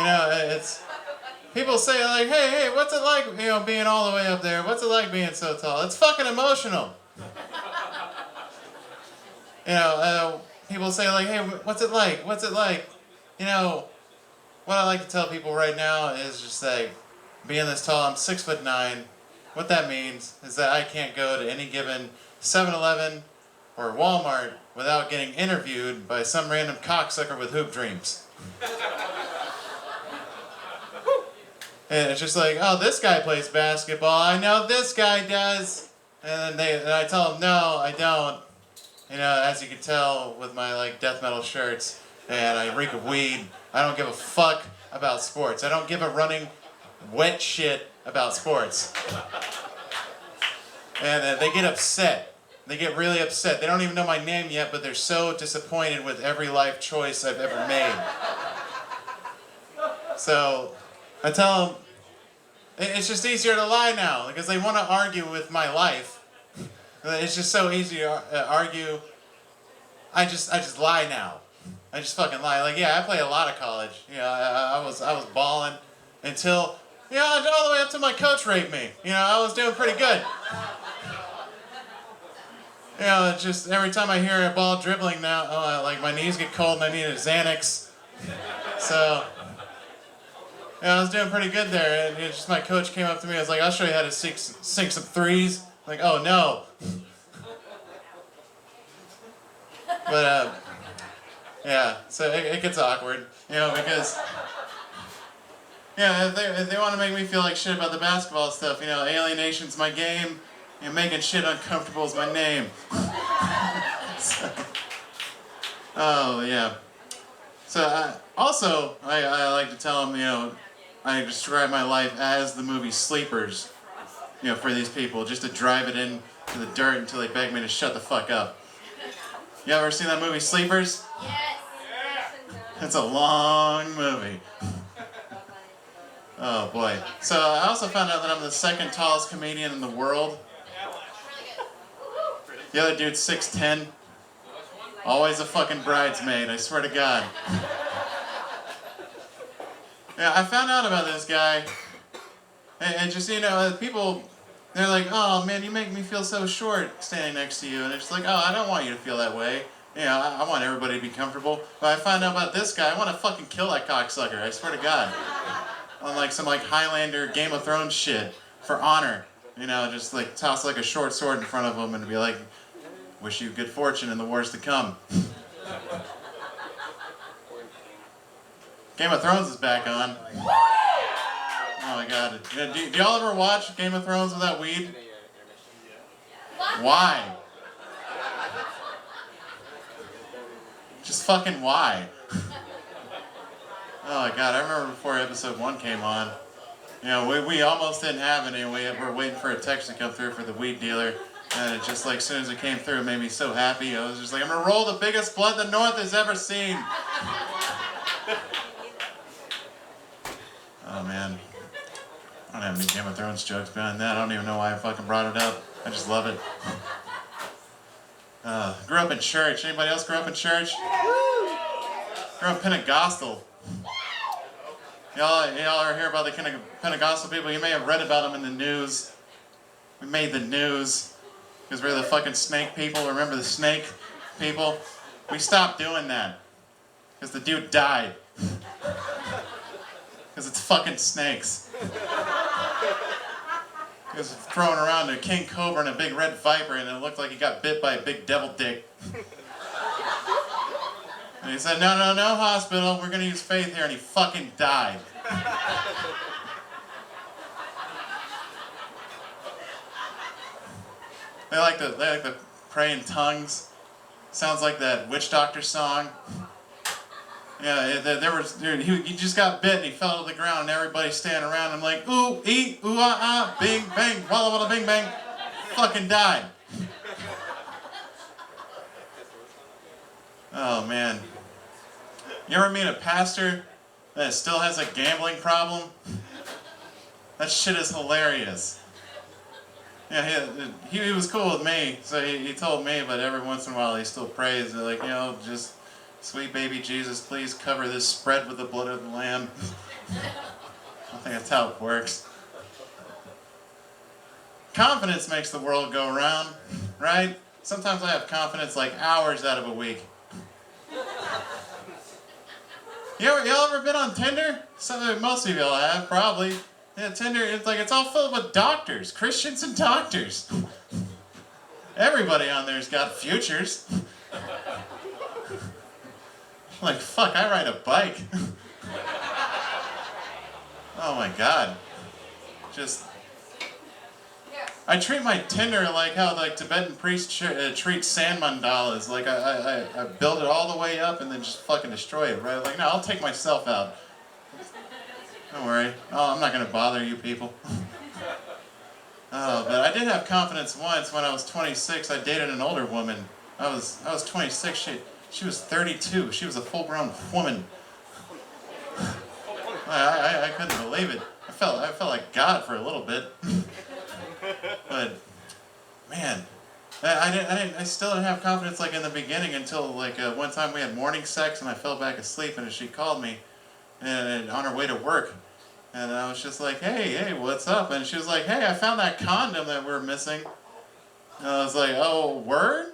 It's people say like, hey, what's it like, being all the way up there? What's it like being so tall? It's fucking emotional. People say like, hey, what's it like? What's it like? You know, what I like to tell people right now is just like, being this tall, I'm 6'9". What that means is that I can't go to any given 7-Eleven or Walmart without getting interviewed by some random cocksucker with hoop dreams. And it's just like, oh, this guy plays basketball. I know this guy does. And I tell them, no, I don't. As you can tell with my like death metal shirts, and I reek of weed. I don't give a fuck about sports. I don't give a running wet shit about sports. And they get upset. They get really upset. They don't even know my name yet, but they're so disappointed with every life choice I've ever made. So I tell them, it's just easier to lie now because they want to argue with my life. It's just so easy to argue. I just lie now. I just fucking lie. Like, yeah, I play a lot of college. I was balling until, all the way up to my coach raped me. I was doing pretty good. Just every time I hear a ball dribbling now, like my knees get cold and I need a Xanax. So, I was doing pretty good there. And it's just my coach came up to me. I was like, I'll show you how to sink some threes. Like, oh no. But, yeah, so it gets awkward, because, if they want to make me feel like shit about the basketball stuff, alienation's my game, making shit uncomfortable is my name. So, oh, yeah. So, I like to tell them, I describe my life as the movie Sleepers, for these people, just to drive it in to the dirt until they beg me to shut the fuck up. You ever seen that movie Sleepers? Yes. It's a long movie. Oh boy. So I also found out that I'm the second tallest comedian in the world. The other dude's 6'10". Always a fucking bridesmaid, I swear to God. Yeah, I found out about this guy. And just, people, they're like, oh man, you make me feel so short standing next to you. And it's just like, oh, I don't want you to feel that way. I want everybody to be comfortable. But I find out about this guy, I want to fucking kill that cocksucker, I swear to God. On like some like Highlander Game of Thrones shit for honor. Just like toss like a short sword in front of him and be like, wish you good fortune in the wars to come. Game of Thrones is back on. Oh my God. Do y'all ever watch Game of Thrones without weed? Why? Just fucking why? Oh my God, I remember before episode 1 came on, we almost didn't have any, and we were waiting for a text to come through for the weed dealer, and it just like, as soon as it came through, it made me so happy. I was just like, I'm gonna roll the biggest blunt the North has ever seen. Oh man. I don't have any Game of Thrones jokes behind that. I don't even know why I fucking brought it up. I just love it. Grew up in church. Anybody else grew up in church? Grew up Pentecostal. Y'all ever hear about the Pentecostal people? You may have read about them in the news. We made the news because we're the fucking snake people. Remember the snake people? We stopped doing that because the dude died. Because it's fucking snakes. He was throwing around a king cobra and a big red viper, and it looked like he got bit by a big devil dick. And he said, no hospital, we're going to use faith here, and he fucking died. They like to pray in tongues. Sounds like that witch doctor song. Yeah, he just got bit and he fell to the ground and everybody's standing around him like, ooh, ee, ooh, ah, ah, bing, bang, walla, walla, bing, bang. Fucking died. Oh, man. You ever meet a pastor that still has a gambling problem? That shit is hilarious. Yeah, he was cool with me, so he told me, but every once in a while he still prays. Like, just Sweet baby Jesus, please cover this spread with the blood of the Lamb. I think that's how it works. Confidence makes the world go round, right? Sometimes I have confidence like hours out of a week. Y'all ever been on Tinder? Most of y'all have, probably. Yeah, Tinder, it's all filled with doctors, Christians and doctors. Everybody on there's got futures. Like, fuck, I ride a bike. Oh my God. I treat my Tinder like how Tibetan priests treat sand mandalas. Like I build it all the way up and then just fucking destroy it, right? Like, no, I'll take myself out. Don't worry. Oh, I'm not gonna bother you people. Oh, but I did have confidence once when I was 26. I dated an older woman. I was 26. She was 32. She was a full-grown woman. I couldn't believe it. I felt like God for a little bit. But man, I still didn't have confidence like in the beginning until one time we had morning sex and I fell back asleep and she called me and on her way to work and I was just like, hey, what's up? And she was like, hey, I found that condom that we're missing. And I was like, oh, word?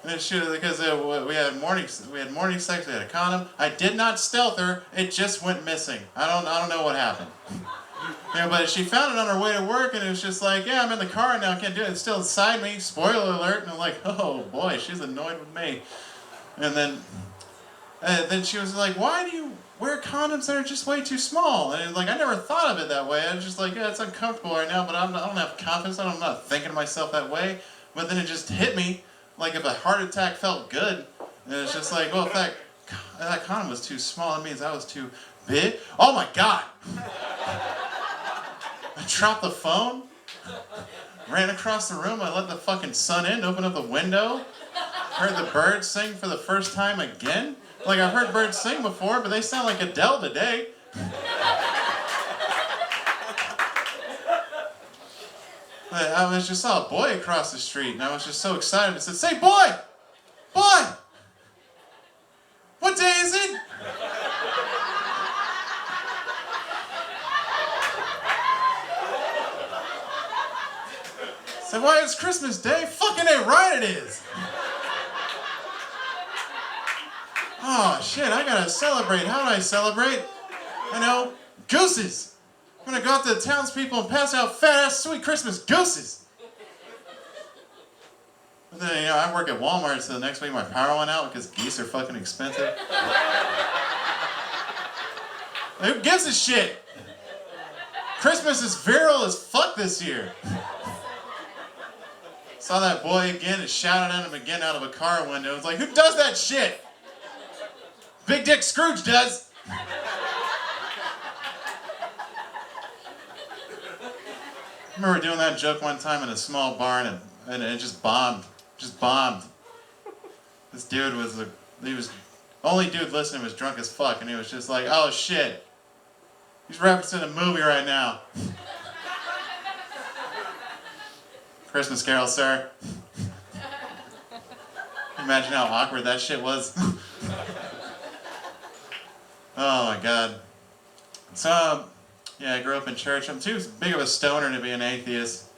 And because we had morning sex, we had a condom. I did not stealth her. It just went missing. I don't know what happened. Yeah, but she found it on her way to work, and it was just like, yeah, I'm in the car now, I can't do it. It's still inside me. Spoiler alert. And I'm like, oh boy, she's annoyed with me. And then she was like, why do you wear condoms that are just way too small? And I never thought of it that way. I was just like, yeah, it's uncomfortable right now, but I don't have confidence. I'm not thinking of myself that way. But then it just hit me. Like if a heart attack felt good, and it's just like, well, if that condom was too small, it means I was too big. Oh my God! I dropped the phone, ran across the room, I let the fucking sun in, opened up the window, heard the birds sing for the first time again. Like I've heard birds sing before, but they sound like Adele today. I just saw a boy across the street, and I was just so excited. I said, say, boy! Boy! What day is it? I said, why, it's Christmas Day? Fucking A right it is! Oh, shit, I gotta celebrate. How do I celebrate? Gooses! I'm gonna go out to the townspeople and pass out fat-ass sweet Christmas gooses. But then, I work at Walmart, so the next week my power went out because geese are fucking expensive. Who gives a shit? Christmas is virile as fuck this year. Saw that boy again and shouted at him again out of a car window. It's like, who does that shit? Big Dick Scrooge does. I remember doing that joke one time in a small bar and it just bombed. This dude only dude listening was drunk as fuck and he was just like, oh shit. He's referencing a movie right now. Christmas Carol, sir. Imagine how awkward that shit was. Oh my God. So, yeah, I grew up in church. I'm too big of a stoner to be an atheist.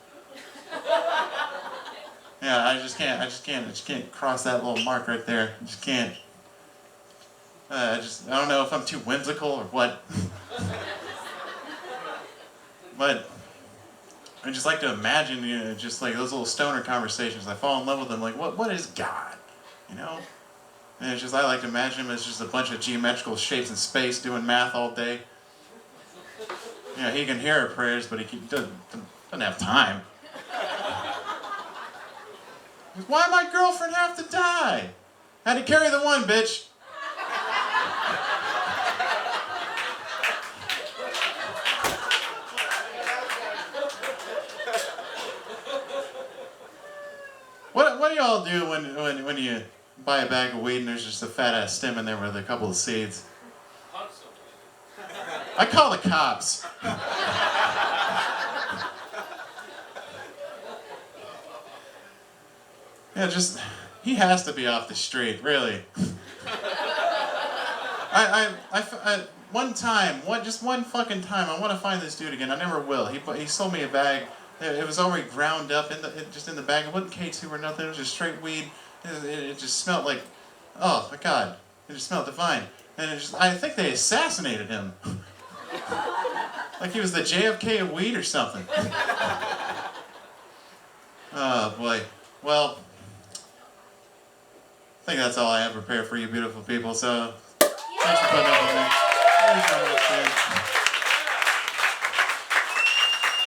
Yeah, I just can't cross that little mark right there. I just can't. I don't know if I'm too whimsical or what. But I just like to imagine, just like those little stoner conversations. I fall in love with them. Like, what is God? And it's just, I like to imagine him as just a bunch of geometrical shapes in space doing math all day. He can hear our prayers, but he doesn't have time. Why my girlfriend have to die? Had to carry the one, bitch. What do y'all do when you buy a bag of weed and there's just a fat ass stem in there with a couple of seeds? I call the cops. Yeah, He has to be off the street, really. One time, just one fucking time, I want to find this dude again. I never will. He sold me a bag. It was already ground up just in the bag. It wasn't K2 or nothing. It was just straight weed. It just smelled like, oh my god, it just smelled divine. And I think they assassinated him. Like he was the JFK of weed or something. Oh boy. Well, I think that's all I have prepared for you beautiful people. So thanks for putting up with me. Thanks so much, man.